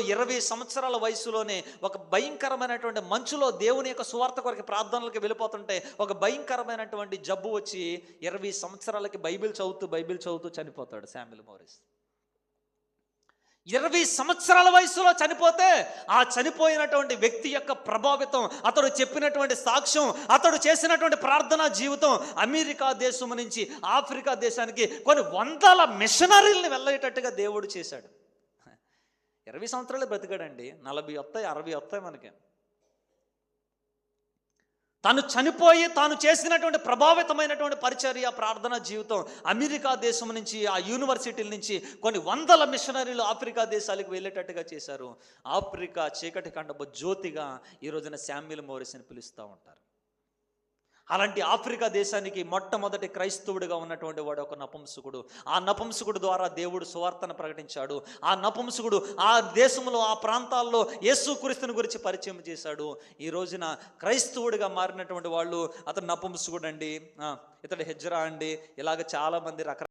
20 సంవత్సరాల వయసులోనే ఒక భయంకరమైనటువంటి మంచులో దేవుని యొక్క సువార్త కొరకు ప్రార్థనలకు వెళ్ళిపోతుంటే ఒక భయంకరమైనటువంటి జబ్బు వచ్చి 20 సంవత్సరాలకి బైబిల్ చదువుతూ చనిపోతాడు శామ్యూల్ మోరిస్. 20 సంవత్సరాల వయసులో చనిపోతే ఆ చనిపోయినటువంటి వ్యక్తి యొక్క ప్రభావితం, అతడు చెప్పినటువంటి సాక్ష్యం, అతడు చేసినటువంటి ప్రార్థనా జీవితం అమెరికా దేశం నుంచి ఆఫ్రికా దేశానికి కొన్ని వందల మిషనరీలను వెళ్ళేటట్టుగా దేవుడు చేశాడు. 20 సంవత్సరాలే బ్రతికాడండి. 40 వస్తాయి, 60 వస్తాయి మనకి. తాను చనిపోయి తాను చేసినటువంటి ప్రభావితమైనటువంటి పరిచర్య ప్రార్థనా జీవితం అమెరికా దేశం నుంచి ఆ యూనివర్సిటీల నుంచి కొన్ని వందల మిషనరీలు ఆఫ్రికా దేశాలకు వెళ్ళేటట్టుగా చేశారు. ఆఫ్రికా చీకటి కండపు జ్యోతిగా ఈ రోజున శామ్యూల్ మోరిస్ అని పిలుస్తూ ఉంటారు. అలాంటి ఆఫ్రికా దేశానికి మొట్టమొదటి క్రైస్తవుడిగా ఉన్నటువంటి వాడు ఒక నపుంసకుడు. ఆ నపుంసకుడు ద్వారా దేవుడు సువార్తను ప్రకటించాడు. ఆ నపుంసకుడు ఆ దేశంలో ఆ ప్రాంతాల్లో యేసుక్రీస్తుని గురించి పరిచయం చేశాడు. ఈ రోజున క్రైస్తవుడిగా మారినటువంటి వాళ్ళు అతను నపుంసకుడు అండి, ఇతడు హెజ్రా అండి, ఇలాగ చాలామంది రకరకాల